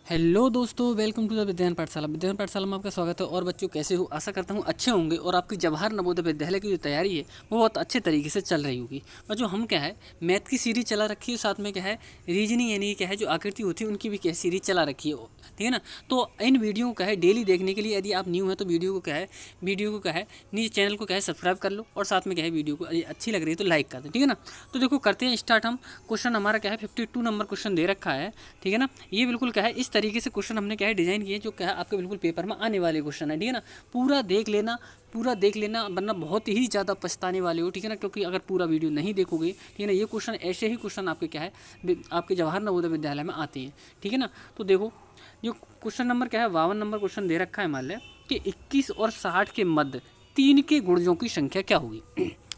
Hello दोस्तों, welcome to the विज्ञान पाठशाला। विज्ञान पाठशाला में आपका स्वागत है। और बच्चों, कैसे हो? आशा करता हूँ अच्छे होंगे और आपकी जवाहर नवोदय विद्यालय की जो तैयारी है वो बहुत अच्छे तरीके से चल रही होगी। बच्चों, हम क्या है, मैथ की सीरीज चला रखी है, साथ में क्या है, रीजनिंग यानी क्या है जो आकृति होती है उनकी भी क्या सीरीज चला रखी है, ठीक है ना। तो इन वीडियो को क्या है डेली देखने के लिए, यदि आप न्यू है तो वीडियो को क्या है नीचे चैनल को क्या है सब्सक्राइब कर लो, और साथ में क्या है वीडियो को अच्छी लग रही है तो लाइक कर दें, ठीक है ना। तो देखो, करते हैं स्टार्ट हम। क्वेश्चन हमारा क्या है 52 नंबर क्वेश्चन दे रखा है, ठीक है ना। ये बिल्कुल क्या है इस तरीके से क्वेश्चन हमने क्या है डिजाइन किए जो क्या है आपके बिल्कुल पेपर में आने वाले क्वेश्चन है, ठीक है ना। पूरा देख लेना वरना बहुत ही ज़्यादा पछताने वाले हो, ठीक है ना। क्योंकि अगर पूरा वीडियो नहीं देखोगे, ठीक है ना, ये क्वेश्चन ऐसे ही क्वेश्चन आपके क्या है आपके जवाहर नवोदय विद्यालय में आते हैं, ठीक है ना। तो देखो, जो क्वेश्चन नंबर क्या है 52 नंबर क्वेश्चन दे रखा है, मान लें कि 21 और 60 के मध्य 3 के गुणजों की संख्या क्या होगी।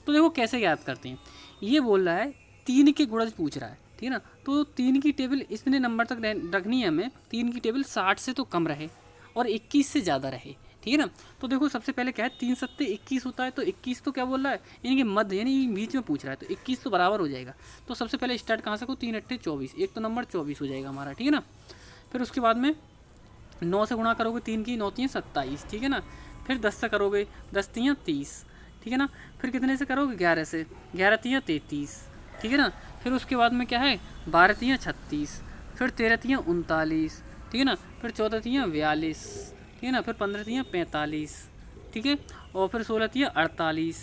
तो देखो कैसे याद करते हैं। ये बोल रहा है 3 के गुणज पूछ रहा है, ठीक है ना। तो 3 की टेबल इतने नंबर तक रखनी है हमें। 3 की टेबल 60 से तो कम रहे और 21 से ज़्यादा रहे, ठीक है ना। तो देखो, सबसे पहले क्या है 3 सत्ते 21 होता है, तो 21 तो क्या बोल रहा है, यानी कि मध्य यानी बीच में पूछ रहा है, तो 21 तो बराबर हो जाएगा। तो सबसे पहले स्टार्ट कहाँ से को, 3 अट्ठे 24, एक तो नंबर 24 हो जाएगा हमारा, ठीक है ना। फिर उसके बाद में 9 से गुणा करोगे 3 की, 9 3 27, ठीक है ना। फिर 10 से करोगे, 10 3 30, ठीक है ना। फिर कितने से करोगे, 11 से, 11 3 33, ठीक है ना। फिर उसके बाद में क्या है 12 3 36, फिर 13 3 39, ठीक है ना। फिर 14 3 42, ठीक है ना। फिर 15 3 45, ठीक है। और फिर 16 3 48,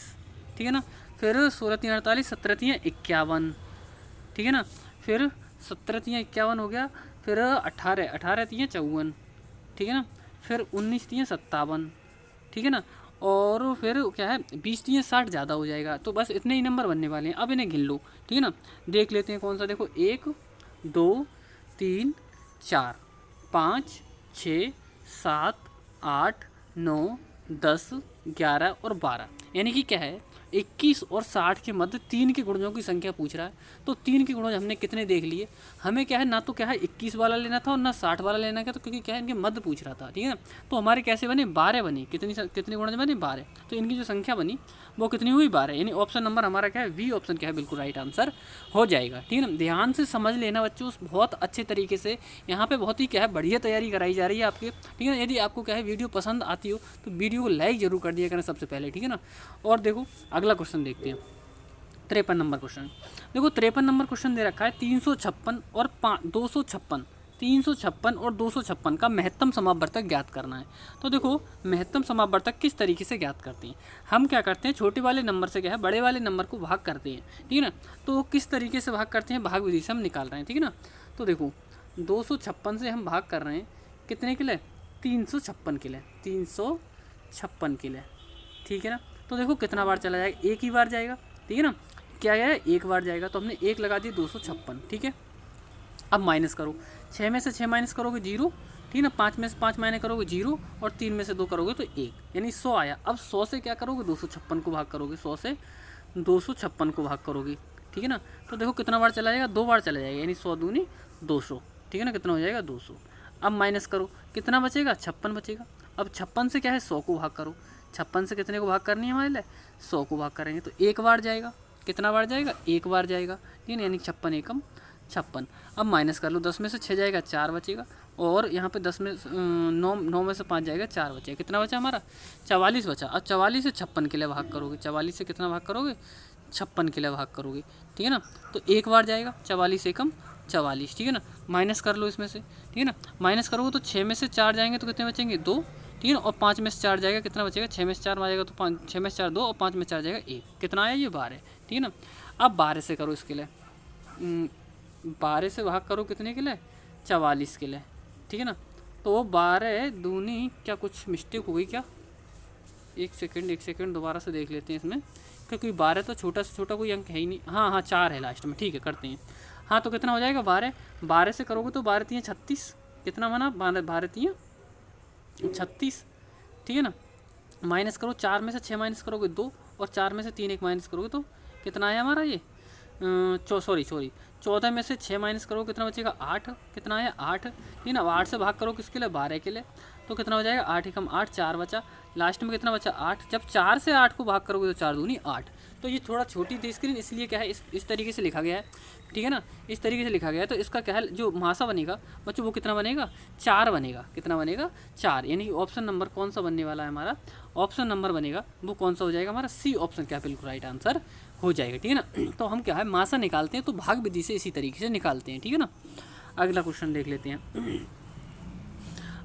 ठीक है ना। फिर 16 3 48, 17 3 51, ठीक है ना। फिर 17 3 51 हो गया। फिर 18 18 3 54, ठीक है ना। फिर 19 3 57, ठीक है ना। और फिर क्या है 20 3 60 ज़्यादा हो जाएगा। तो बस इतने ही नंबर बनने वाले हैं, अब इन्हें गिन लो, ठीक है ना। देख लेते हैं कौन सा। देखो, 1 2 3 4 5 6 7 8 9 10 11 और 12, यानी कि क्या है 21 और 60 के मध्य 3 के गुणजों की संख्या पूछ रहा है। तो 3 के गुणज हमने कितने देख लिए। हमें क्या है ना तो क्या है 21 वाला लेना था और ना 60 वाला लेना था, तो क्योंकि क्या है इनके मध्य पूछ रहा था, ठीक है ना। तो हमारे कैसे बने, 12 बने। कितनी गुणज बने, 12। तो इनकी जो संख्या बनी वो कितनी हुई, 12। यानी ऑप्शन नंबर हमारा क्या है, बी ऑप्शन क्या है बिल्कुल राइट आंसर हो जाएगा, ठीक है ना। ध्यान से समझ लेना बच्चों, बहुत अच्छे तरीके से यहाँ पे बहुत ही क्या है बढ़िया तैयारी कराई जा रही है आपके, ठीक है ना। यदि आपको क्या है वीडियो पसंद आती हो तो वीडियो को लाइक जरूर कर दिया करें सबसे पहले, ठीक है ना। और देखो अगला क्वेश्चन देखते हैं, 53 नंबर क्वेश्चन। देखो 53 नंबर क्वेश्चन दे रखा है 356 और 256, 356 और 256 का महत्तम समापवर्तक ज्ञात करना है। तो देखो, महत्तम समापवर्तक किस तरीके से ज्ञात करते हैं। हम क्या करते हैं, छोटे वाले नंबर से क्या है बड़े वाले नंबर को भाग करते हैं, ठीक है ना। तो किस तरीके से भाग करते हैं, भाग विधि से हम निकाल रहे हैं, ठीक है ना। तो देखो 256 से हम भाग कर रहे हैं कितने के लिए, 356 के लिए, 356 के लिए, ठीक है ना। तो देखो कितना बार चला जाएगा, एक ही बार जाएगा, ठीक है ना। क्या है, एक बार जाएगा, तो हमने एक लगा दिया 256, ठीक है। अब माइनस करो, 6 में से 6 माइनस करोगे 0, ठीक है ना। 5 में से 5 माइनस करोगे 0, और 3 में से 2 करोगे तो 1, यानी 100 आया। अब 100 से क्या करोगे, 256 को भाग करोगे, 100 से 256 को भाग करोगे, ठीक है ना। तो देखो कितना बार चला जाएगा, 2 बार चला जाएगा, यानी 100 दूनी 200, ठीक है ना। कितना हो जाएगा, 200। अब माइनस करो, कितना बचेगा, 56 बचेगा। अब 56 से क्या है 100 को भाग करो, 56 से कितने को भाग करनी है हमारे लिए, 100 को भाग करेंगे तो एक बार जाएगा। कितना बार जाएगा, एक बार जाएगा, ठीक है, यानी 56 एकम 56। अब माइनस कर लो, 10 में से 6 जाएगा, 4 बचेगा। और यहाँ पे 10 में 9 में से 5 जाएगा, 4 बचेगा। कितना बचा हमारा, 44 बचा। अब 44 से 56 के लिए भाग करोगे, 44 से कितना भाग करोगे, 56 के लिए भाग करोगे, ठीक है ना। तो एक बार जाएगा, 44 एकम 44, ठीक है ना। माइनस कर लो इसमें से, ठीक है ना। माइनस करोगे तो 6 में से 4 जाएंगे तो कितने बचेंगे, 2, ठीक है ना। और 5 में से 4 जाएगा, कितना बचेगा, 6 में से 4 जाएगा तो 5, 6 में से 4 2, और 5 में 4 जाएगा 1। कितना आया, ये 12, ठीक है ना। अब 12 से करो इसके लिए, 12 से भाग करो कितने के लिए, 44 के लिए, ठीक है ना। तो 12 दूनी, क्या कुछ मिस्टेक हो गई क्या, एक सेकंड दोबारा से देख लेते हैं इसमें, क्योंकि 12 तो छोटा से छोटा कोई अंक है ही नहीं। हाँ हाँ, 4 है लास्ट में, ठीक है करते हैं। हाँ, तो कितना हो जाएगा, 12, 12 से करोगे तो 12 3 36, कितना बना, 12 3 36, ठीक है ना। माइनस करो, 4 में से 6 माइनस करोगे 2, और 4 में से 3 एक माइनस करोगे तो कितना आया हमारा ये, सॉरी 14 में से 6 माइनस करो कितना बचेगा, 8। कितना आया, 8, ठीक ना। 8 से भाग करो किसके लिए, 12 के लिए, तो कितना हो जाएगा, 8 एकम 8, 4 बचा। लास्ट में कितना बचा, 8। जब 4 से 8 को भाग करोगे तो 4 दूनी 8, तो ये थोड़ा छोटी थी स्क्रीन, इसलिए क्या है इस तरीके से लिखा गया है, ठीक है ना, इस तरीके से लिखा गया है। तो इसका क्या है जो मासा बनेगा बच्चों वो कितना बनेगा, 4 बनेगा। कितना बनेगा, 4। यानी कि ऑप्शन नंबर कौन सा बनने वाला है हमारा, ऑप्शन नंबर बनेगा वो कौन सा हो जाएगा हमारा, सी ऑप्शन क्या बिल्कुल राइट आंसर हो जाएगा, ठीक है ना। तो हम क्या है मासा निकालते हैं तो भाग विधि से इसी तरीके से निकालते हैं, ठीक है ना। अगला क्वेश्चन देख लेते हैं।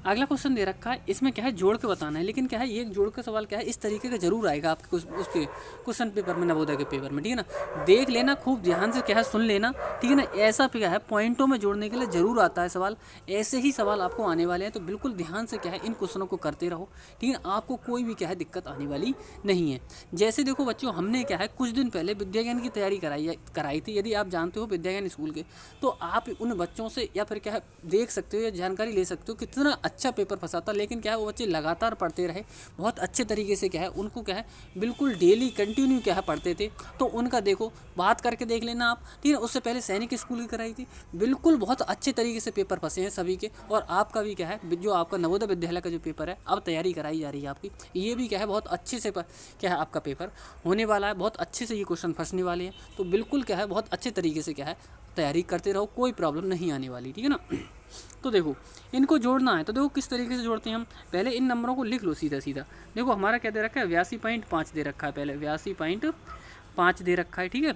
अगला क्वेश्चन दे रखा है, इसमें क्या है जोड़ के बताना है, लेकिन क्या है ये जोड़ का सवाल क्या है इस तरीके का जरूर आएगा आपके उसके क्वेश्चन पेपर में, नवोदय के पेपर में, ठीक है ना। देख लेना खूब ध्यान से, क्या है सुन लेना, ठीक है ना। ऐसा क्या है पॉइंटों में जोड़ने के लिए जरूर आता है सवाल, ऐसे ही सवाल आपको आने वाले हैं। तो बिल्कुल ध्यान से क्या है इन क्वेश्चनों को करते रहो, ठीक है ना। आपको कोई भी क्या है दिक्कत आने वाली नहीं है। जैसे देखो बच्चों, हमने क्या है कुछ दिन पहले विद्या ज्ञान की तैयारी कराई थी। यदि आप जानते हो विद्या ज्ञान स्कूल के, तो आप उन बच्चों से या फिर क्या है देख सकते हो या जानकारी ले सकते हो कितना अच्छा पेपर फंसा था। लेकिन क्या है वो बच्चे लगातार पढ़ते रहे, बहुत अच्छे तरीके से क्या है उनको क्या है बिल्कुल डेली कंटिन्यू क्या है पढ़ते थे। तो उनका देखो बात करके देख लेना आप, ठीक है। उससे पहले सैनिक स्कूल की कराई थी, बिल्कुल बहुत अच्छे तरीके से पेपर फंसे हैं सभी के। और आपका भी क्या है जो आपका नवोदय विद्यालय का जो पेपर है अब तैयारी कराई जा रही है आपकी, ये भी क्या है बहुत अच्छे से क्या है आपका पेपर होने वाला है, बहुत अच्छे से ये क्वेश्चन फंसने वाले हैं। तो बिल्कुल क्या है बहुत अच्छे तरीके से क्या है तैयारी करते रहो, कोई प्रॉब्लम नहीं आने वाली, ठीक है ना। तो देखो इनको जोड़ना है, तो देखो किस तरीके से जोड़ते हैं हम। पहले इन नंबरों को लिख लो सीधा सीधा। देखो हमारा क्या दे रखा है 82.5 दे रखा है, पहले 82.5 दे रखा है, ठीक है।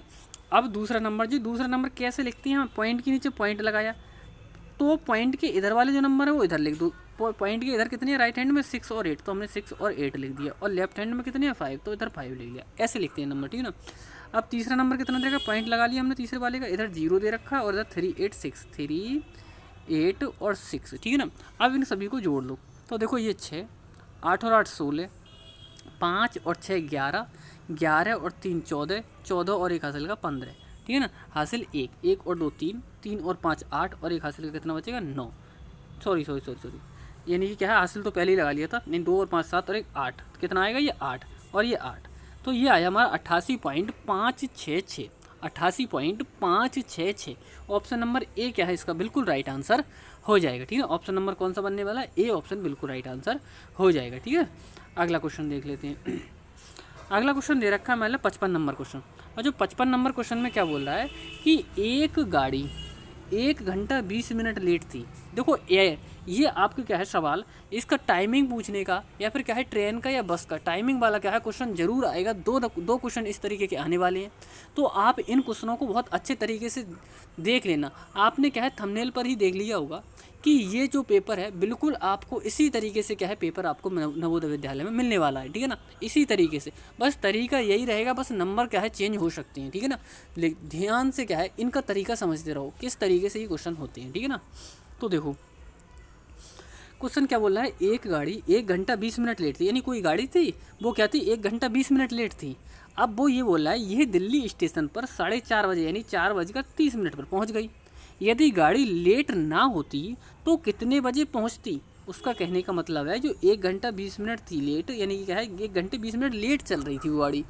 अब दूसरा नंबर, जी दूसरा नंबर कैसे लिखते हैं हम, पॉइंट के नीचे पॉइंट लगाया, तो पॉइंट के इधर वाले जो नंबर है वो इधर लिख दो। पॉइंट के इधर कितने हैं राइट हैंड में 6 और 8, तो हमने 6 और 8 लिख दिया। और लेफ्ट हैंड में कितने हैं 5, तो इधर 5 लिख दिया। ऐसे लिखते हैं नंबर, ठीक है ना। अब तीसरा नंबर कितना देगा, पॉइंट लगा लिया हमने तीसरे वाले का, इधर 0 दे रखा और इधर 3 8 6, 3 8 और 6, ठीक है ना। अब इन सभी को जोड़ लो, तो देखो ये 6, 8 और 8 16, 5 और 6 11, 11 और 3 14, 14 और 1 हासिल का 15, ठीक है ना। हासिल 1, 1 और 2 3, 3 और 5 8 और 1 हासिल का कितना बचेगा 9। सॉरी, यानी कि क्या है हासिल तो पहले ही लगा लिया था, नहीं 2 और 5 7 और 1 8, कितना आएगा ये 8 और ये 8। तो ये आया हमारा 88.566, 88.566। ऑप्शन नंबर ए क्या है इसका बिल्कुल राइट आंसर हो जाएगा, ठीक है। ऑप्शन नंबर कौन सा बनने वाला है, ए ऑप्शन बिल्कुल राइट आंसर हो जाएगा, ठीक है। अगला क्वेश्चन देख लेते हैं। अगला क्वेश्चन दे रखा है मतलब 55 नंबर क्वेश्चन, और जो 55 नंबर क्वेश्चन में क्या बोल रहा है कि एक गाड़ी 1 घंटा 20 मिनट लेट थी। देखो ये आपको क्या है सवाल, इसका टाइमिंग पूछने का या फिर क्या है ट्रेन का या बस का टाइमिंग वाला क्या है क्वेश्चन जरूर आएगा। दो क्वेश्चन इस तरीके के आने वाले हैं, तो आप इन क्वेश्चनों को बहुत अच्छे तरीके से देख लेना। आपने क्या है थंबनेल पर ही देख लिया होगा कि ये जो पेपर है बिल्कुल आपको इसी तरीके से क्या है पेपर आपको नवोदय विद्यालय में मिलने वाला है, ठीक है ना। इसी तरीके से, बस तरीका यही रहेगा, बस नंबर क्या है चेंज हो सकते हैं, ठीक है ना। ध्यान से क्या है इनका तरीका समझते रहो किस तरीके से ये क्वेश्चन होते हैं, ठीक है ना। तो देखो क्वेश्चन क्या बोल रहा है, एक गाड़ी 1 घंटा 20 मिनट लेट थी, यानी कोई गाड़ी थी वो क्या थी 1 घंटा 20 मिनट लेट थी। अब वो ये बोल रहा है यह दिल्ली स्टेशन पर 4:30 बजे यानी 4:30 पर पहुंच गई। यदि गाड़ी लेट ना होती तो कितने बजे पहुंचती। उसका कहने का मतलब है जो 1 घंटा 20 मिनट थी लेट, यानी कि क्या है 1 घंटे 20 मिनट लेट चल रही थी वो गाड़ी,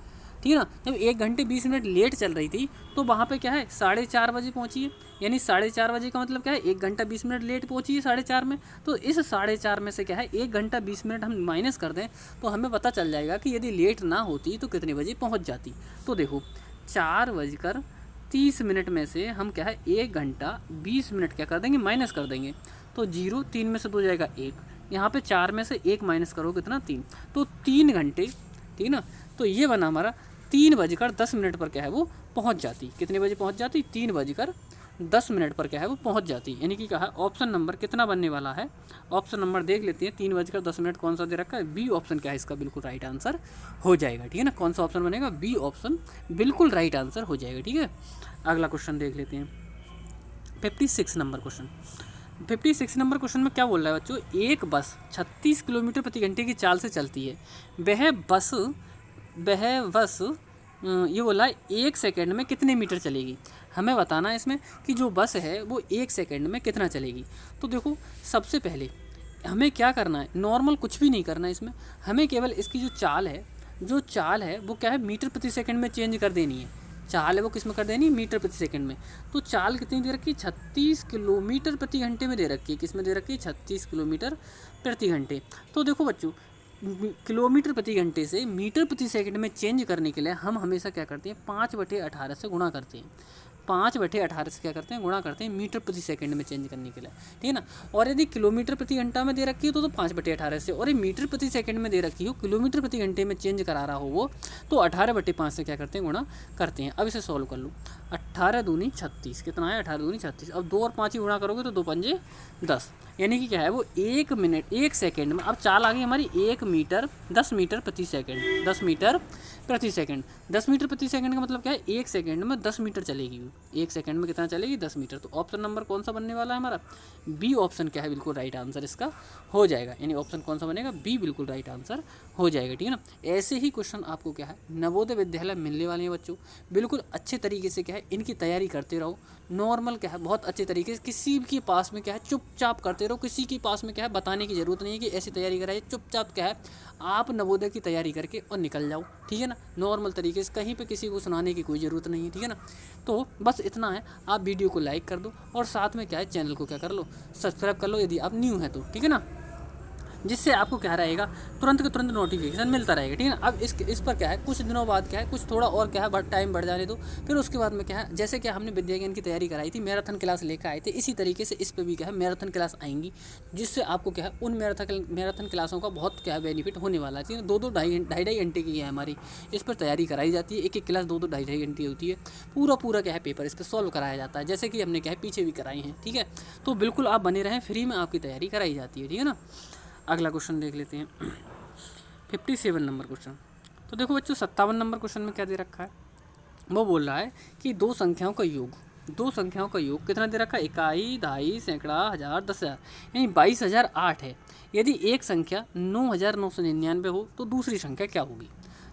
ठीक है ना। जब 1 घंटे 20 मिनट लेट चल रही थी तो वहाँ पे क्या है 4:30 बजे पहुँची है, यानी 4:30 बजे का मतलब क्या है 1 घंटा 20 मिनट लेट पहुँची है 4:30 में। तो इस 4:30 में से क्या है 1 घंटा 20 मिनट हम माइनस कर दें तो हमें पता चल जाएगा कि यदि लेट ना होती तो कितने बजे पहुँच जाती। तो देखो 4:30 में से हम क्या है 1 घंटा 20 मिनट क्या कर देंगे माइनस कर देंगे, तो 0 3 में से 2 जाएगा 1, यहाँ पे 4 में से 1 माइनस करो कितना 3, तो 3 घंटे, ठीक ना। तो ये बना हमारा 3:10 पर क्या है वो पहुँच जाती। कितने बजे पहुँच जाती 3:10 पर क्या है वो पहुँच जाती, यानी कि कहा ऑप्शन नंबर कितना बनने वाला है। ऑप्शन नंबर देख लेते हैं 3:10 कौन सा दे रखा है, बी ऑप्शन क्या है इसका बिल्कुल राइट आंसर हो जाएगा, ठीक है ना। कौन सा ऑप्शन बनेगा, बी ऑप्शन बिल्कुल राइट आंसर हो जाएगा, ठीक है। अगला क्वेश्चन देख लेते हैं 56 नंबर क्वेश्चन। 56 नंबर क्वेश्चन में क्या बोल रहा है बच्चों, एक बस 36 किलोमीटर प्रति घंटे की चाल से चलती है। वह बस ये बोला है 1 सेकेंड में कितने मीटर चलेगी। हमें बताना है इसमें कि जो बस है वो 1 सेकेंड में कितना चलेगी। तो देखो सबसे पहले हमें क्या करना है, नॉर्मल कुछ भी नहीं करना है इसमें, हमें केवल इसकी जो चाल है वो क्या है मीटर प्रति सेकंड में चेंज कर देनी है। चाल है वो किस में कर देनी है, मीटर प्रति सेकंड में। तो चाल कितनी दे रखी है 36 किलोमीटर प्रति घंटे में दे रखी है, किस में दे रखी है 36 किलोमीटर प्रति घंटे। तो देखो बच्चों किलोमीटर प्रति घंटे से मीटर प्रति सेकंड में चेंज करने के लिए हम हमेशा क्या करते हैं, 5/18 से गुणा करते हैं। 5/18 से क्या करते हैं, गुणा करते हैं मीटर प्रति सेकंड में चेंज करने के लिए, ठीक है ना। और यदि किलोमीटर प्रति घंटा में दे रखी हो तो 5/18 से, और ये मीटर प्रति सेकंड में दे रखी हो, किलोमीटर प्रति घंटे में चेंज करा रहा हो वो, तो 18/5 से क्या करते हैं, गुणा करते हैं। अब इसे सॉल्व कर लो। 18 दूनी 36, कितना है, 18 दूनी 36। अब 2 और 5 ही गुणा करोगे तो 2 पंजे 10, यानी कि क्या है वो 1 मिनट 1 सेकंड में। अब चाल आ गई हमारी 1 मीटर 10 मीटर प्रति सेकंड, 10 मीटर प्रति सेकंड। 10 मीटर प्रति सेकंड का मतलब क्या है, 1 सेकंड में 10 मीटर चलेगी। 1 सेकंड में कितना चलेगी, 10 मीटर। तो ऑप्शन नंबर कौन सा बनने वाला है हमारा, बी ऑप्शन क्या है, बिल्कुल राइट आंसर इसका हो जाएगा। यानी ऑप्शन कौन सा बनेगा, बी बिल्कुल राइट आंसर हो जाएगा, ठीक है ना। ऐसे ही क्वेश्चन आपको क्या है नवोदय विद्यालय मिलने वाले हैं बच्चों। बिल्कुल अच्छे तरीके से क्या है इनकी तैयारी करते रहो। नॉर्मल क्या है बहुत अच्छे तरीके से, किसी के पास में क्या है चुपचाप करते रहो। किसी के पास में क्या है बताने की ज़रूरत नहीं है कि ऐसी तैयारी कराइए। चुपचाप क्या है आप नवोदय की तैयारी करके और निकल जाओ, ठीक है ना। नॉर्मल तरीके से, कहीं पे किसी को सुनाने की कोई ज़रूरत नहीं है, ठीक है ना। तो बस इतना है, आप वीडियो को लाइक कर दो और साथ में क्या है चैनल को क्या कर लो, सब्सक्राइब कर लो यदि आप न्यू हैं तो, ठीक है ना। जिससे आपको क्या रहेगा, तुरंत के तुरंत नोटिफिकेशन मिलता रहेगा, ठीक है ना। अब इस पर क्या है कुछ दिनों बाद क्या है, कुछ थोड़ा और क्या है टाइम बढ़ जाने दो। फिर उसके बाद में क्या है, जैसे कि हमने विद्या ज्ञान की तैयारी कराई थी, मैराथन क्लास लेकर आए थे, इसी तरीके से इस पर भी क्या है मैराथन क्लास आएंगी। जिससे आपको क्या है उन मैराथन क्लासों का बहुत क्या है बेनिफिट होने वाला है, ठीक है। 2-2 ढाई घंटे की है हमारी, इस पर तैयारी कराई जाती है। एक एक क्लास 2-2 ढाई घंटे होती है। पूरा क्या है पेपर इस पर सॉल्व कराया जाता है, जैसे कि हमने क्या है पीछे भी कराई हैं, ठीक है। तो बिल्कुल आप बने रहें, फ्री में आपकी तैयारी कराई जाती है, ठीक है ना। अगला क्वेश्चन देख लेते हैं 57 नंबर क्वेश्चन। तो देखो बच्चों 57 नंबर क्वेश्चन में क्या दे रखा है, वो बोल रहा है कि दो संख्याओं का योग कितना दे रखा है, इकाई, दहाई, सैकड़ा, हज़ार, 10,000, यानी 22,008 है। यदि एक संख्या 9,999 हो तो दूसरी संख्या क्या होगी।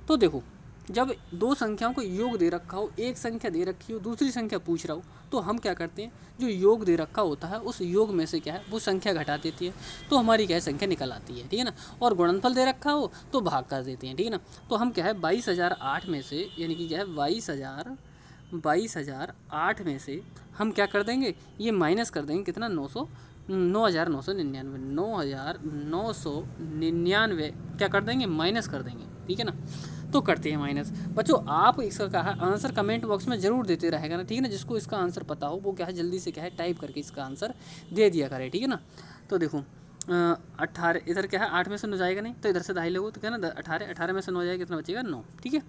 तो देखो जब दो संख्याओं को योग दे रखा हो, एक संख्या दे रखी हो, दूसरी संख्या पूछ रहा हो, तो हम क्या करते हैं, जो योग दे रखा होता है उस योग में से क्या है वो संख्या घटा देती है, तो हमारी क्या है संख्या निकल आती है, ठीक है ना। और गुणनफल दे रखा हो तो भाग कर देते हैं, ठीक है ना। तो हम क्या है 22,008 में से, यानी कि क्या है 22,008 में से हम क्या कर देंगे, ये माइनस कर देंगे, कितना 9,999 क्या कर देंगे, माइनस कर देंगे, ठीक है ना। तो करते हैं माइनस। बच्चों आप इसका क्या है आंसर कमेंट बॉक्स में जरूर देते रहेगा ना, ठीक है ना। जिसको इसका आंसर पता हो वो क्या है जल्दी से क्या है टाइप करके इसका आंसर दे दिया करे, ठीक है ना। तो देखो 18 इधर क्या है 8 में से 9 जाएगा नहीं, तो इधर से दाई लोगो तो क्या ना 18 में से 9 जाएगा, कितना बचेगा 9, ठीक है।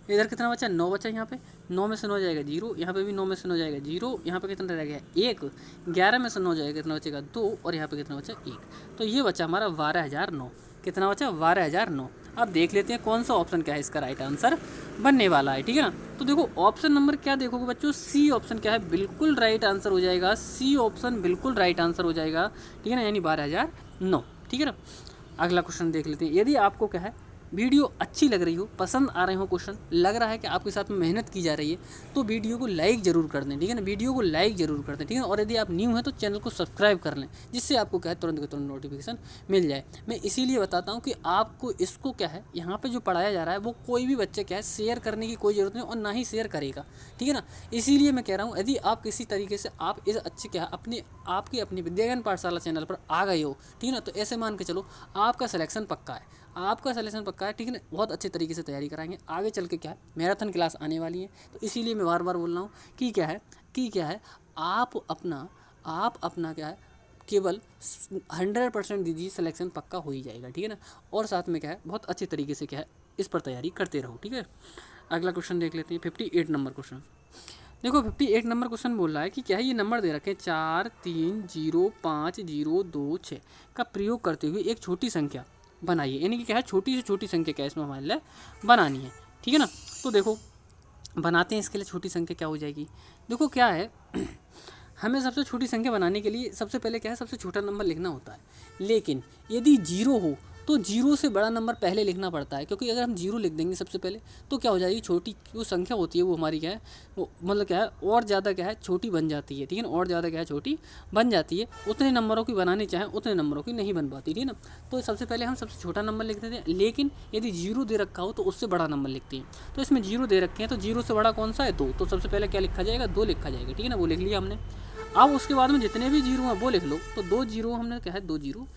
इधर कितना बचा, 9 बचा, यहाँ पे 9 में से 9 जाएगा 0, यहाँ पे भी 9 में से 9 जाएगा 0, यहाँ पे कितना रह गया 1, 11 में से 9 जाएगा कितना बचेगा 2, और यहाँ पे कितना बचा 1। तो ये बचा हमारा 12,009, कितना बचा 12,009। अब देख लेते हैं कौन सा ऑप्शन क्या है इसका राइट आंसर बनने वाला है, ठीक है ना। तो देखो ऑप्शन नंबर क्या देखोगे बच्चों, सी ऑप्शन क्या है बिल्कुल राइट आंसर हो जाएगा, सी ऑप्शन बिल्कुल राइट आंसर हो जाएगा, ठीक है ना, यानी 12,009, ठीक है ना। अगला क्वेश्चन देख लेते हैं। यदि आपको क्या है वीडियो अच्छी लग रही हो, पसंद आ रहे हो क्वेश्चन, लग रहा है कि आपके साथ में मेहनत की जा रही है, तो वीडियो को लाइक जरूर कर दें, ठीक है ना। वीडियो को लाइक जरूर कर दें, ठीक है। और यदि आप न्यू हैं तो चैनल को सब्सक्राइब कर लें, जिससे आपको क्या है तुरंत के तुरंत नोटिफिकेशन मिल जाए। मैं इसीलिए बताता हूँ कि आपको इसको क्या है यहाँ पर जो पढ़ाया जा रहा है वो कोई भी बच्चे क्या है शेयर करने की कोई ज़रूरत नहीं, और ना ही शेयर करेगा, ठीक है ना। इसीलिए मैं कह रहा हूँ यदि आप किसी तरीके से आप इस अच्छे क्या अपनी विद्या ज्ञान पाठशाला चैनल पर आ गए हो, ठीक है ना, तो ऐसे मान के चलो आपका सिलेक्शन पक्का है, ठीक है ना। बहुत अच्छे तरीके से तैयारी कराएंगे, आगे चल के क्या है मैराथन क्लास आने वाली है। तो इसीलिए मैं बार बार बोल रहा हूँ कि क्या है आप अपना क्या है केवल 100% दीजिए, सिलेक्शन पक्का हो ही जाएगा, ठीक है ना। और साथ में क्या है बहुत अच्छे तरीके से क्या है इस पर तैयारी करते रहो, ठीक है। अगला क्वेश्चन देख लेते हैं 58 नंबर क्वेश्चन। देखो 58 नंबर क्वेश्चन बोल रहा है कि क्या है ये नंबर दे रखे 4, 3, 0, 5, 0, 2, 6 का प्रयोग करते हुए एक छोटी संख्या बनाइए, यानी कि क्या है छोटी से छोटी संख्या क्या है इसमें हमारे लिए बनानी है, ठीक है ना। तो देखो बनाते हैं, इसके लिए छोटी संख्या क्या हो जाएगी। देखो क्या है हमें सबसे छोटी संख्या बनाने के लिए सबसे पहले क्या है सबसे छोटा नंबर लिखना होता है, लेकिन यदि 0 हो तो 0 से बड़ा नंबर पहले लिखना पड़ता है, क्योंकि अगर हम 0 लिख देंगे सबसे पहले तो क्या हो जाएगी छोटी जो संख्या होती है वो हमारी क्या है वो मतलब क्या है और ज़्यादा क्या है छोटी बन जाती है, ठीक है ना। और ज़्यादा क्या है छोटी बन जाती है, उतने नंबरों की बनानी चाहें उतने नंबरों की नहीं बन पाती, ठीक है ना। तो सबसे पहले हम सबसे छोटा नंबर लिख देते हैं, लेकिन यदि 0 दे रखा हो तो उससे बड़ा नंबर लिखते हैं। तो इसमें 0 दे रखे हैं तो 0 से बड़ा कौन सा है 2, तो सबसे पहले क्या लिखा जाएगा 2 लिखा जाएगा, ठीक है ना, वो लिख लिया हमने। अब उसके बाद में जितने भी 0 हैं वो लिख लो, तो 2 0 हमने क्या है 2 0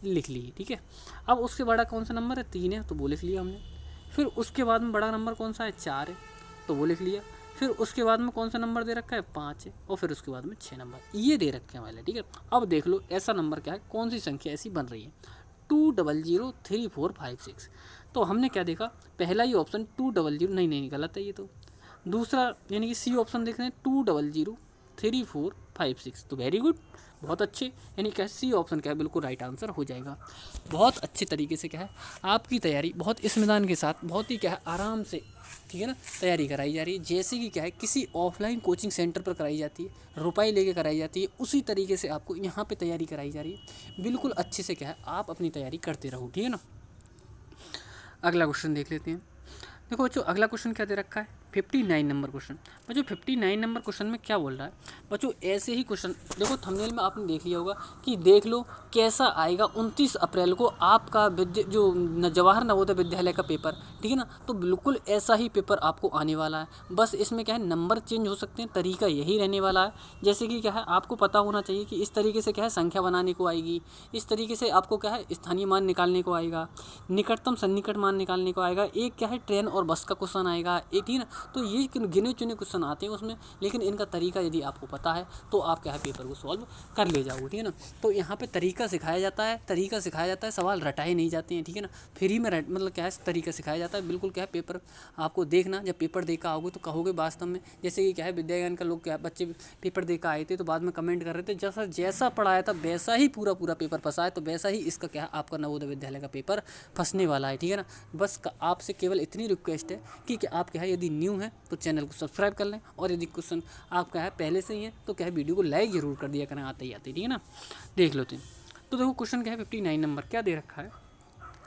लिख लिए, ठीक है। अब उसके बड़ा कौन सा नंबर है, 3 है, तो वो लिख लिया हमने। फिर उसके बाद में बड़ा नंबर कौन सा है, 4 है, तो वो लिख लिया। फिर उसके बाद में कौन सा नंबर दे रखा है, 5 है, और फिर उसके बाद में 6 नंबर ये दे रखे हैं हमारे, ठीक है। अब देख लो ऐसा नंबर क्या है, कौन सी संख्या ऐसी बन रही है, 2003456। तो हमने क्या देखा, पहला ही ऑप्शन 200, नहीं गलत है ये तो। दूसरा यानी कि सी ऑप्शन देख रहे हैं, 2003456, तो वेरी गुड, बहुत अच्छे। यानी क्या सी ऑप्शन क्या है, बिल्कुल राइट आंसर हो जाएगा। बहुत अच्छे तरीके से क्या है आपकी तैयारी बहुत इत्मीनान के साथ, बहुत ही क्या है आराम से, ठीक है ना, तैयारी कराई जा रही है। जैसे कि क्या है किसी ऑफलाइन कोचिंग सेंटर पर कराई जाती है, रुपए लेके कराई जाती है, उसी तरीके से आपको यहाँ पे तैयारी कराई जा रही है। बिल्कुल अच्छे से क्या है आप अपनी तैयारी करते रहो, ठीक है ना। अगला क्वेश्चन देख लेते हैं। देखो बच्चों अगला क्वेश्चन क्या दे रखा है, 59 नंबर क्वेश्चन। बच्चों 59 नंबर क्वेश्चन में क्या बोल रहा है, बच्चों ऐसे ही क्वेश्चन देखो थंबनेल में आपने देख लिया होगा कि देख लो कैसा आएगा 29 अप्रैल को आपका जवाहर नवोदय विद्यालय का पेपर, ठीक है ना। तो बिल्कुल ऐसा ही पेपर आपको आने वाला है, बस इसमें क्या है नंबर चेंज हो सकते हैं, तरीका यही रहने वाला है। जैसे कि क्या है आपको पता होना चाहिए कि इस तरीके से क्या है संख्या बनाने को आएगी, इस तरीके से आपको क्या है स्थानीय मान निकालने को आएगा, निकटतम सन्निकट मान निकालने को आएगा, एक क्या है ट्रेन और बस का क्वेश्चन आएगा, एक, ठीक है ना। तो ये गिने चुने क्वेश्चन आते हैं उसमें, लेकिन इनका तरीका यदि आपको पता है तो आप क्या है पेपर को सॉल्व कर ले जाओगे, ठीक है ना। तो यहाँ पे तरीका सिखाया जाता है, सवाल रटाए नहीं जाते हैं, ठीक है ना। फ्री में मतलब क्या है तरीका सिखाया जाता है, बिल्कुल क्या है पेपर आपको देखना, जब पेपर देकर आओगे तो कहोगे वास्तव में, जैसे कि क्या है विद्याज्ञान का लोग क्या बच्चे पेपर देकर आए थे तो बाद में कमेंट कर रहे थे जैसा पढ़ाया था वैसा ही पूरा पेपर फंसा है, तो वैसा ही इसका क्या है आपका नवोदय विद्यालय का पेपर फंसने वाला है, ठीक है ना। बस आपसे केवल इतनी रिक्वेस्ट है कि आप क्या है यदि न्यू है तो चैनल को सब्सक्राइब कर लें, और यदि क्वेश्चन आपका है पहले से ही है तो क्या है वीडियो को लाइक जरूर कर दिया करें आते ही आते, ठीक है ना। देख लो तो देखो क्वेश्चन क्या है 59 नंबर क्या दे रखा है,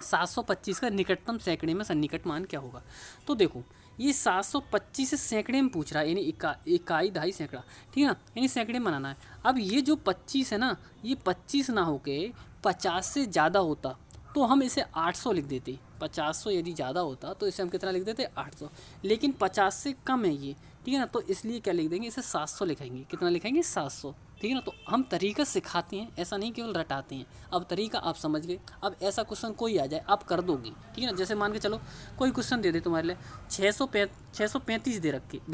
725 का निकटतम सैकड़े में सन्निकट मान क्या होगा। तो देखो ये 725 से सैकड़े में पूछ रहा है, यानी इकाई दहाई सैकड़ा, ठीक है ना, यानी सैकड़े में बनाना है। अब ये जो 25 है ना, ये 25 ना होके 50 से ज़्यादा होता तो हम इसे 800 लिख देते। 50 यदि ज़्यादा होता तो इसे हम कितना लिख देते 800, लेकिन 50 से कम है ये, ठीक है ना, तो इसलिए क्या लिख देंगे इसे 700 लिखेंगे। कितना लिखेंगे 700, ठीक है ना। तो हम तरीका सिखाते हैं, ऐसा नहीं केवल रटाते हैं। अब तरीका आप समझ गए, अब ऐसा क्वेश्चन कोई आ जाए आप कर दोगे, ठीक है ना। जैसे मान के चलो कोई क्वेश्चन दे दे तुम्हारे लिए 635 दे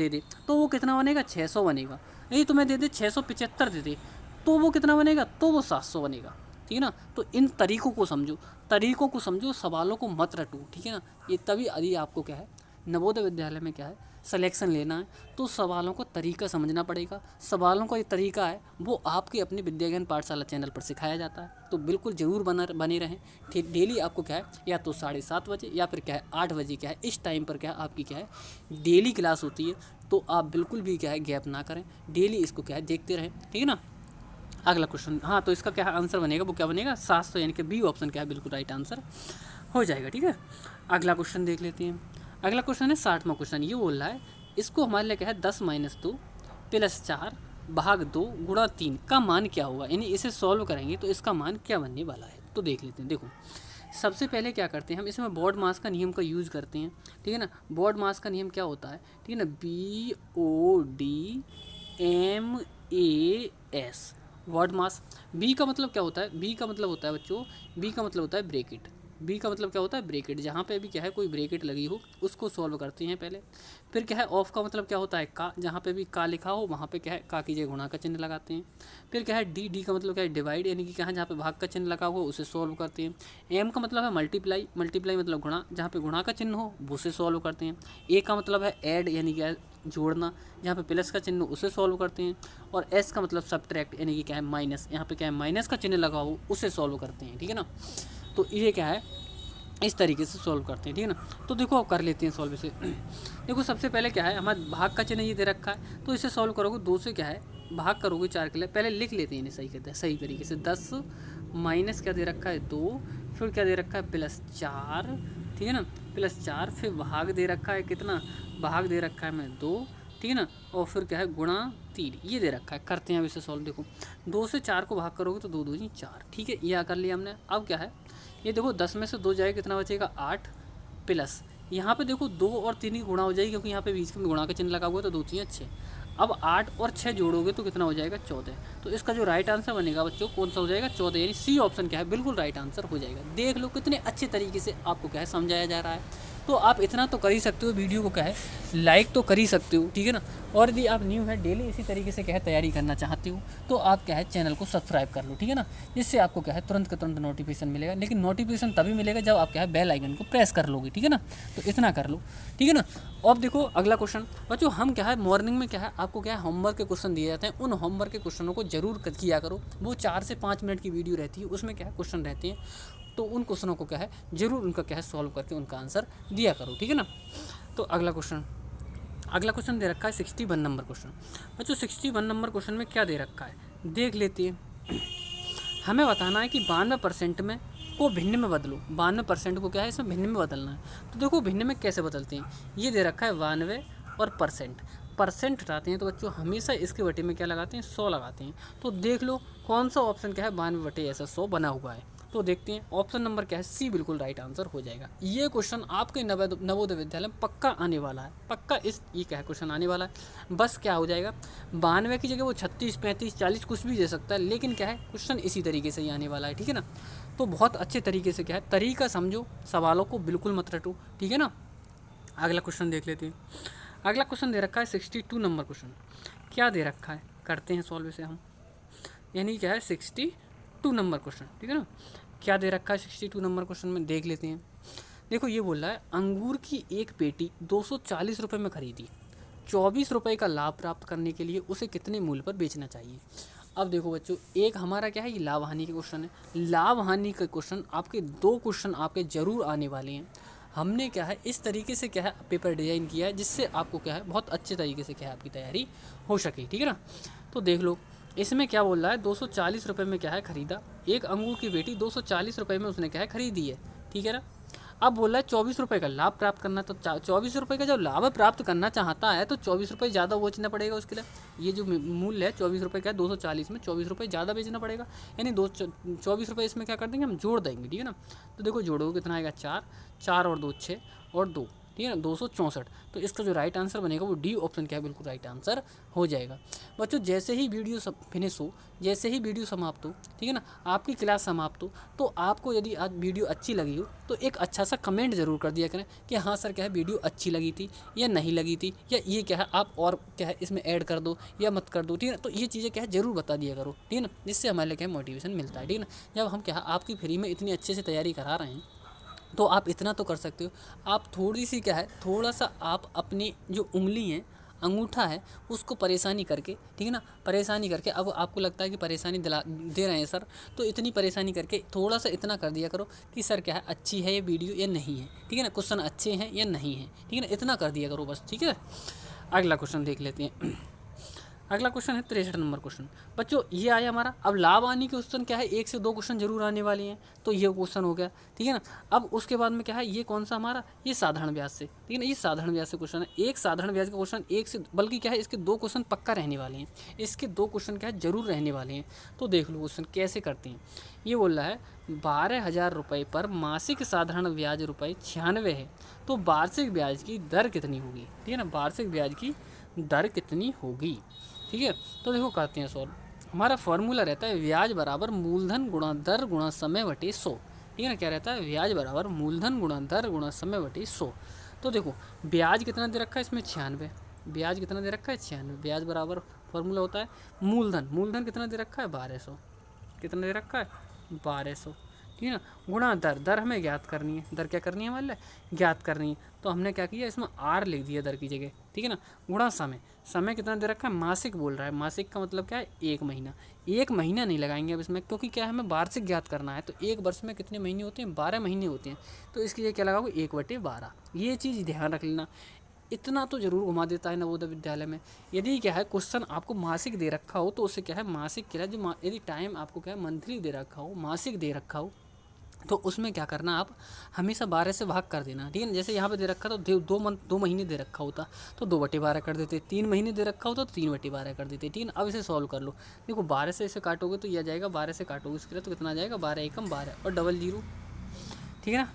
दे तो वो कितना बनेगा 600 बनेगा। यदि तुम्हें दे दे 675 दे दे तो वो कितना बनेगा, तो वो 700 बनेगा, ठीक है ना। तो इन तरीकों को समझो, सवालों को मत रटो, ठीक है ना। ये तभी यदि आपको क्या है नवोदय विद्यालय में क्या है सिलेक्शन लेना है तो सवालों को तरीका समझना पड़ेगा। सवालों का ये तरीका है वो आपके अपने विद्याज्ञान पाठशाला चैनल पर सिखाया जाता है, तो बिल्कुल ज़रूर बने रहें। ठीक डेली आपको क्या है या तो 7:30 बजे या फिर क्या है 8 बजे क्या है इस टाइम पर क्या है आपकी क्या है डेली क्लास होती है, तो आप बिल्कुल भी क्या है गैप ना करें, डेली इसको क्या है देखते रहें, ठीक है ना। अगला क्वेश्चन, हाँ तो इसका क्या आंसर बनेगा, वो क्या बनेगा 700, यानी कि बी ऑप्शन क्या है बिल्कुल राइट आंसर हो जाएगा, ठीक है। अगला क्वेश्चन देख लेते हैं। अगला क्वेश्चन है 60वां क्वेश्चन। ये बोल रहा है इसको हमारे लिए क्या है 10 - 2 + 4 भाग 2 गुणा 3 का मान क्या होगा, यानी इसे सॉल्व करेंगे तो इसका मान क्या बनने वाला है। तो देख लेते हैं। देखो सबसे पहले क्या करते हैं हम इसमें बोर्ड मास का नियम का यूज़ करते हैं, ठीक है ना। बोर्ड मास का नियम क्या होता है, ठीक है ना, BODMAS वर्ड मास। बी का मतलब क्या होता है, बी का मतलब होता है बच्चों, बी का मतलब होता है ब्रैकेट। बी का मतलब क्या होता है ब्रैकेट, जहाँ पे भी क्या है कोई ब्रैकेट लगी हो उसको सॉल्व करते हैं पहले। फिर क्या है ऑफ का मतलब क्या होता है का, जहाँ पे भी का लिखा हो वहाँ पे क्या है का की जगह गुणा का चिन्ह लगाते हैं। फिर क्या है डी का मतलब क्या है डिवाइड, यानी कि क्या है जहाँ पे भाग का चिन्ह लगा हो उसे सॉल्व करते हैं। एम का मतलब है मल्टीप्लाई मतलब गुणा, जहाँ पे गुणा का चिन्ह हो वो उसे सॉल्व करते हैं। ए का मतलब है ऐड, यानी क्या जोड़ना, जहाँ पे प्लस का चिन्ह उसे सॉल्व करते हैं। और एस का मतलब सब्ट्रैक्ट, यानी कि क्या है माइनस, यहाँ पे क्या है माइनस का चिन्ह लगा हो उसे सॉल्व करते हैं, ठीक है ना। तो ये क्या है इस तरीके से सॉल्व करते हैं, ठीक है ना। तो देखो अब कर लेते हैं सॉल्व इसे। देखो सबसे पहले क्या है हमारा भाग का चिन्ह ये दे रखा है, तो इसे सॉल्व करोगे 2 से क्या है भाग करोगे 4 के लिए, पहले लिख लेते हैं इन्हें सही कहते हैं सही तरीके से। 10 माइनस क्या दे रखा है 2, फिर क्या दे रखा है +4, ठीक है ना, +4, फिर भाग दे रखा है कितना, भाग दे रखा है मैं 2, ठीक है ना, और फिर क्या है गुणा 3 ये दे रखा है। करते हैं अब इसे सॉल्व। देखो 2 से 4 को भाग करोगे तो 2 2 4, ठीक है, यह कर लिया हमने। अब क्या है ये देखो 10 में से 2 जाएगा कितना बचेगा 8, प्लस यहाँ पे देखो 2 और 3 की गुणा हो जाएगी क्योंकि यहाँ पे बीच में गुणा का चिन्ह लगा हुआ है, तो 2 3 6। अब 8 और 6 जोड़ोगे तो कितना हो जाएगा 14। तो इसका जो राइट आंसर बनेगा बच्चों कौन सा हो जाएगा 14, यानी सी ऑप्शन क्या है बिल्कुल राइट आंसर हो जाएगा। देख लो कितने अच्छे तरीके से आपको क्या है समझाया जा रहा है। तो आप इतना तो कर ही सकते हो, वीडियो को क्या है लाइक तो कर ही सकते हो, ठीक है ना। और यदि आप न्यू है डेली इसी तरीके से क्या है तैयारी करना चाहते हो तो आप क्या है चैनल को सब्सक्राइब कर लो, ठीक है ना। जिससे आपको क्या है तुरंत का तुरंत नोटिफिकेशन मिलेगा, लेकिन नोटिफिकेशन तभी मिलेगा जब आप क्या है बेल आइकन को प्रेस कर लोगे, ठीक है ना। तो इतना कर लो, ठीक है ना। अब देखो अगला क्वेश्चन बच्चों, हम क्या है मॉर्निंग में क्या है आपको क्या है होमवर्क के क्वेश्चन दिए जाते हैं, उन होमवर्क के क्वेश्चनों को जरूर किया करो। वो 4 से 5 मिनट की वीडियो रहती है, उसमें क्या है क्वेश्चन रहते हैं, तो उन क्वेश्चनों को क्या है जरूर उनका क्या है सॉल्व करके उनका आंसर दिया करो, ठीक है ना। तो अगला क्वेश्चन दे रखा है 61 नंबर क्वेश्चन। बच्चों 61 नंबर क्वेश्चन में क्या दे रखा है देख लेते हैं। हमें बताना है कि 92% में को भिन्न में बदलो। 92% को क्या है इसमें भिन्न में बदलना है। तो देखो भिन्न में कैसे बदलते हैं, ये दे रखा है 92 और परसेंट हटाते हैं तो बच्चों हमेशा इसके बटे में क्या लगाते हैं 100 लगाते हैं। तो देख लो कौन सा ऑप्शन क्या है 92 बटे ऐसा 100 बना हुआ है। तो देखते हैं ऑप्शन नंबर क्या है सी बिल्कुल राइट आंसर हो जाएगा। ये क्वेश्चन आपके नवोदय विद्यालय में पक्का आने वाला है, पक्का ये क्या है क्वेश्चन आने वाला है। बस क्या हो जाएगा 92 की जगह वो 36, 35, 40 कुछ भी दे सकता है, लेकिन क्या है क्वेश्चन इसी तरीके से ही आने वाला है, ठीक है ना। तो बहुत अच्छे तरीके से क्या है तरीका समझो, सवालों को बिल्कुल मत रटो, ठीक है ना। अगला क्वेश्चन देख लेते हैं। अगला क्वेश्चन दे रखा है 62 नंबर क्वेश्चन। क्या दे रखा है करते हैं सॉल्व इसे हम, यानी क्या है 62 नंबर क्वेश्चन, ठीक है ना। क्या दे रखा है 62 नंबर क्वेश्चन में देख लेते हैं। देखो ये बोल रहा है अंगूर की एक पेटी 240 रुपये में खरीदी, 24 रुपये का लाभ प्राप्त करने के लिए उसे कितने मूल्य पर बेचना चाहिए। अब देखो बच्चों एक हमारा क्या है ये लाभ हानि के क्वेश्चन है। लाभ हानि के क्वेश्चन आपके 2 क्वेश्चन आपके ज़रूर आने वाले हैं। हमने क्या है इस तरीके से क्या है पेपर डिज़ाइन किया है जिससे आपको क्या है बहुत अच्छे तरीके से क्या है आपकी तैयारी हो सके, ठीक है ना। तो देख लो इसमें क्या बोल रहा है 240 रुपये में क्या है ख़रीदा, एक अंगूर की बेटी 240 रुपये में उसने क्या है ख़रीदी है, ठीक है ना। अब बोल रहा है 24 रुपये का लाभ प्राप्त करना, तो 24 रुपये का जब लाभ प्राप्त करना चाहता है तो 24 रुपये ज़्यादा बेचना पड़ेगा उसके लिए। ये जो मूल्य है 24 रुपये का है 240 में 24 रुपये ज़्यादा बेचना पड़ेगा, यानी 24 रुपये इसमें क्या कर देंगे हम जोड़ देंगे, ठीक है ना। तो देखो जोड़ोगे कितना आएगा 4, 4 और 2 6 और 2, ठीक है ना 264। तो इसका जो राइट आंसर बनेगा वो डी ऑप्शन क्या है बिल्कुल राइट आंसर हो जाएगा। बच्चों जैसे ही वीडियो सब फिनिश हो, जैसे ही वीडियो समाप्त हो, ठीक है ना आपकी क्लास समाप्त हो, तो आपको यदि आज वीडियो अच्छी लगी हो तो एक अच्छा सा कमेंट ज़रूर कर दिया करें कि हाँ सर क्या है वीडियो अच्छी लगी थी या नहीं लगी थी, या ये क्या है आप और क्या है इसमें ऐड कर दो या मत कर दो, ठीक है ना। तो ये चीज़ें क्या है ज़रूर बता दिया करो, ठीक है ना, जिससे हमारे लिए क्या है मोटिवेशन मिलता है, ठीक है ना। जब हम क्या है आपकी फ्री में इतनी अच्छे से तैयारी करा रहे हैं तो आप इतना तो कर सकते हो, आप थोड़ी सी क्या है थोड़ा सा आप अपनी जो उंगली है अंगूठा है उसको परेशानी करके, ठीक है ना, परेशानी करके, अब आपको लगता है कि परेशानी दे रहे हैं सर, तो इतनी परेशानी करके थोड़ा सा इतना कर दिया करो कि सर क्या है अच्छी है ये वीडियो या नहीं है, ठीक है ना, क्वेश्चन अच्छे हैं या नहीं है, ठीक है ना, इतना कर दिया करो बस, ठीक है। अगला क्वेश्चन देख लेते हैं। अगला क्वेश्चन है 63 नंबर क्वेश्चन। बच्चों ये आया हमारा, अब लाभ आने के क्वेश्चन क्या है 1 से 2 क्वेश्चन जरूर आने वाले हैं, तो ये क्वेश्चन हो गया, ठीक है ना। अब उसके बाद में क्या है ये कौन सा हमारा ये साधारण ब्याज से, ठीक है ना, ये साधारण ब्याज से क्वेश्चन है। एक साधारण ब्याज का क्वेश्चन 1 से बल्कि क्या है इसके 2 क्वेश्चन पक्का रहने वाले हैं, इसके 2 क्वेश्चन क्या है जरूर रहने वाले हैं। तो देख लो क्वेश्चन कैसे करते हैं। ये बोल रहा है 12,000 रुपये पर मासिक साधारण ब्याज रुपये 96 है, तो वार्षिक ब्याज की दर कितनी होगी, ठीक है ना, वार्षिक ब्याज की दर कितनी होगी, ठीक है। तो देखो करते हैं सॉल्व। हमारा फॉर्मूला रहता है ब्याज बराबर मूलधन गुणा दर गुणा समय बटे 100, ठीक है ना। क्या रहता है ब्याज बराबर मूलधन गुणा दर गुणा समय बटे 100। तो देखो ब्याज कितना दे रखा है इसमें 96, ब्याज कितना दे रखा है 96, ब्याज बराबर फॉर्मूला होता है मूलधन कितना दे रखा है 1200, कितना दे रखा है 1200, ठीक है ना, गुणा दर हमें ज्ञात करनी है, दर क्या करनी है हमारे लिए ज्ञात करनी है। तो हमने क्या किया इसमें आर लिख दिया दर की जगह, ठीक है ना, गुणा समय कितना दे रखा है मासिक बोल रहा है, मासिक का मतलब क्या है 1 महीना, 1 महीना नहीं लगाएंगे अब इसमें क्योंकि क्या है हमें वार्षिक ज्ञात करना है। तो एक वर्ष में कितने महीने होते हैं 12 महीने होते हैं, तो इसकी जगह क्या लगाओगे 1/12। ये चीज़ ध्यान रख लेना, इतना तो जरूर घुमा देता है नवोदय विद्यालय में। यदि क्या है क्वेश्चन आपको मासिक दे रखा हो तो उससे क्या है मासिक क्या है जो यदि टाइम आपको क्या है मंथली दे रखा हो मासिक दे रखा हो तो उसमें क्या करना आप हमेशा 12 से भाग कर देना, ठीक है ना। जैसे यहाँ पे दे रखा तो 2 महीने दे रखा होता तो 2/12 कर देते, 3 महीने दे रखा होता तो 3/12 कर देते, ठीक है ना। अब इसे सॉल्व कर लो, देखो 12 से इसे काटोगे तो यह आ जाएगा, 12 से काटोगे इसके लिए तो कितना आ जाएगा 12 एकम 12 और डबल जीरो, ठीक है ना,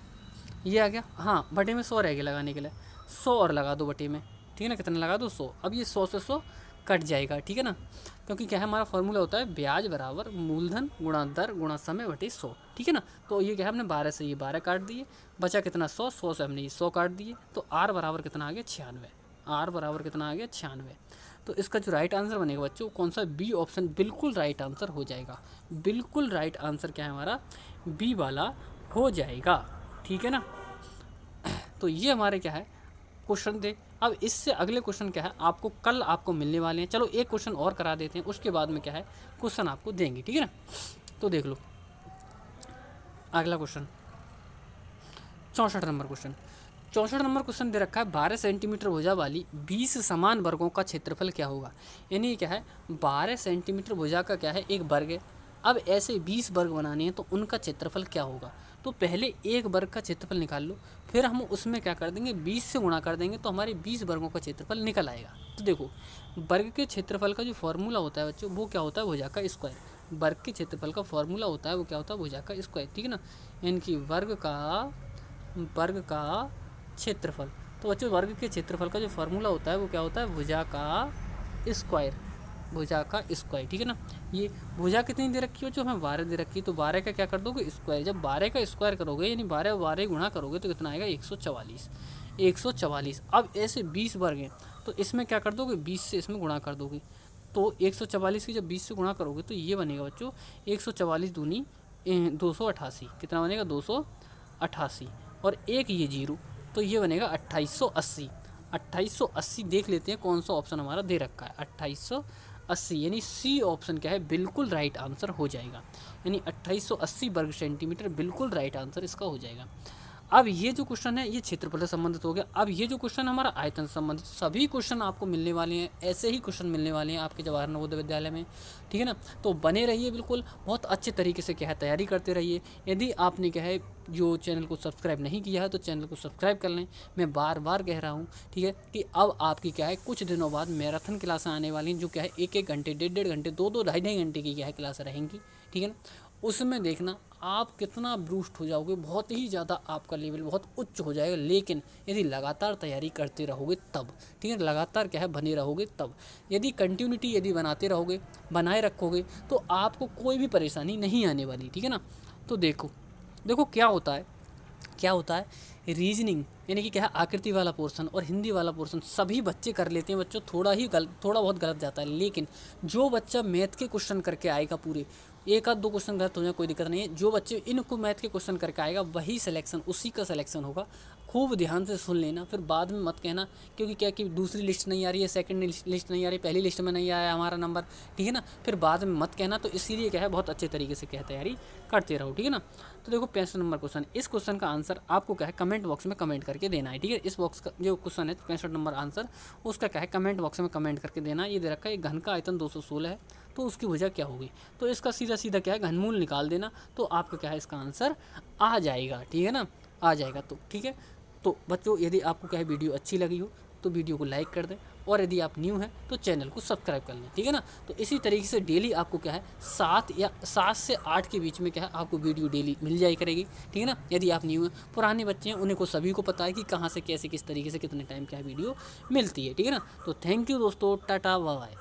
ये आ गया। हाँ बटे में 100 रह गया लगाने के लिए, 100 और लगा दो बटे में, ठीक है ना, कितना लगा दो 100। अब ये 100 से 100 कट जाएगा, ठीक है ना, क्योंकि क्या है हमारा फॉर्मूला होता है ब्याज बराबर मूलधन गुणा दर गुणा समय बटे 100, ठीक है ना। तो ये क्या है हमने 12 से ये 12 काट दिए, बचा कितना 100, 100 से हमने ये 100 काट दिए, तो आर बराबर कितना आ गया 96, आर बराबर कितना आ गया 96। तो इसका जो राइट आंसर बनेगा बच्चों कौन सा, बी ऑप्शन बिल्कुल राइट आंसर हो जाएगा, बिल्कुल राइट आंसर क्या है हमारा बी वाला हो जाएगा, ठीक है ना। तो ये हमारे क्या है क्वेश्चन थे। अब इससे अगले क्वेश्चन क्या है आपको कल आपको मिलने वाले हैं। चलो एक क्वेश्चन और करा देते हैं, उसके बाद में क्या है क्वेश्चन आपको देंगे, ठीक है ना। तो देख लो अगला question 64 number question. 64 number question दे रखा है 12 सेंटीमीटर भुजा वाली 20 समान वर्गों का क्षेत्रफल क्या होगा। यानी क्या है 12 सेंटीमीटर भुजा का क्या है एक वर्ग है, अब ऐसे 20 वर्ग बनाने हैं तो उनका क्षेत्रफल क्या होगा। तो पहले एक वर्ग का क्षेत्रफल निकाल लो, फिर हम उसमें क्या कर देंगे 20 से गुणा कर देंगे तो हमारे 20 वर्गों का क्षेत्रफल निकल आएगा। तो देखो वर्ग के क्षेत्रफल का जो फॉर्मूला होता है बच्चों वो क्या होता है भुजा का स्क्वायर। वर्ग के क्षेत्रफल का फॉर्मूला होता है वो क्या होता है भुजा का स्क्वायर, ठीक है ना। यानी कि वर्ग का क्षेत्रफल। तो बच्चों वर्ग के क्षेत्रफल का जो फॉर्मूला होता है वो क्या होता है भुजा का स्क्वायर, भुजा का स्क्वायर, ठीक है ना। ये भुजा कितनी दे रखी हो जो हमें 12 दे रखी है, तो 12 का क्या कर दोगे स्क्वायर। जब 12 का स्क्वायर करोगे यानी 12 गुणा करोगे तो कितना आएगा 144, 144। अब ऐसे 20 वर्ग हैं तो इसमें क्या कर दोगे 20 से इसमें गुणा कर दोगे, तो 144 की जब 20 से गुणा करोगे तो ये बनेगा बच्चों 144 दूनी 288, कितना बनेगा 288, और एक ये जीरो तो ये बनेगा 2880। 2880 देख लेते हैं कौन सा ऑप्शन हमारा दे रखा है 2880, यानी सी ऑप्शन क्या है बिल्कुल राइट आंसर हो जाएगा, यानी 2880 वर्ग सेंटीमीटर बिल्कुल राइट आंसर इसका हो जाएगा। अब ये जो क्वेश्चन है ये क्षेत्रफल से संबंधित हो गया। अब ये जो क्वेश्चन हमारा आयतन से संबंधित, सभी क्वेश्चन आपको मिलने वाले हैं, ऐसे ही क्वेश्चन मिलने वाले हैं आपके जवाहर नवोदय विद्यालय में, ठीक है ना। तो बने रहिए बिल्कुल, बहुत अच्छे तरीके से क्या है तैयारी करते रहिए। यदि आपने क्या है जो चैनल को सब्सक्राइब नहीं किया है तो चैनल को सब्सक्राइब कर लें। मैं बार बार कह रहा हूँ, ठीक है, कि अब आपकी क्या है कुछ दिनों बाद मैराथन क्लासें आने वाली हैं जो क्या है 1-1 घंटे 1.5 घंटे 2-2 ढाई घंटे की क्या है क्लास रहेंगी, ठीक है ना। उसमें देखना आप कितना बूस्ट हो जाओगे, बहुत ही ज़्यादा आपका लेवल बहुत उच्च हो जाएगा। लेकिन यदि लगातार तैयारी करते रहोगे तब, ठीक है, लगातार क्या है बने रहोगे तब, यदि कंटिन्यूटी यदि बनाते रहोगे बनाए रखोगे तो आपको कोई भी परेशानी नहीं आने वाली, ठीक है ना। तो देखो क्या होता है रीजनिंग, यानी कि क्या है आकृति वाला पोर्शन और हिंदी वाला पोर्शन सभी बच्चे कर लेते हैं बच्चों, थोड़ा बहुत गलत जाता है। लेकिन जो बच्चा मैथ के क्वेश्चन करके आएगा पूरे, एक आध दो क्वेश्चन गलत हो जाए कोई दिक्कत नहीं है, जो बच्चे इनको मैथ के क्वेश्चन करके आएगा वही सिलेक्शन, उसी का सिलेक्शन होगा। खूब ध्यान से सुन लेना, फिर बाद में मत कहना क्योंकि क्या कि दूसरी लिस्ट नहीं आ रही है, सेकंड लिस्ट नहीं आ रही, पहली लिस्ट में नहीं आया हमारा नंबर, ठीक है ना, फिर बाद में मत कहना। तो इसीलिए क्या है बहुत अच्छे तरीके से क्या है तैयारी करते रहो, ठीक है ना। तो देखो 65 नंबर क्वेश्चन, इस क्वेश्चन का आंसर आपको क्या है कमेंट बॉक्स में कमेंट करके देना है, ठीक है। इस बॉक्स का जो क्वेश्चन है 65 नंबर आंसर उसका क्या है कमेंट बॉक्स में कमेंट करके देना। ये दे रखा है घन का आयतन 216 है तो उसकी भुजा क्या होगी, तो इसका सीधा क्या है घनमूल निकाल देना तो आपका क्या है इसका आंसर आ जाएगा, ठीक है ना, आ जाएगा। तो ठीक है, तो बच्चों यदि आपको क्या है वीडियो अच्छी लगी हो तो वीडियो को लाइक कर दें, और यदि आप न्यू हैं तो चैनल को सब्सक्राइब कर लें, ठीक है ना। तो इसी तरीके से डेली आपको क्या है 7 से 8 के बीच में क्या है आपको वीडियो डेली मिल जाया करेगी, ठीक है ना। यदि आप न्यू हैं, पुराने बच्चे हैं उन्हें को सभी को पता है कि कहाँ से कैसे किस तरीके से कितने टाइम क्या वीडियो मिलती है, ठीक है ना। तो थैंक यू दोस्तों, टाटा बाय बाय।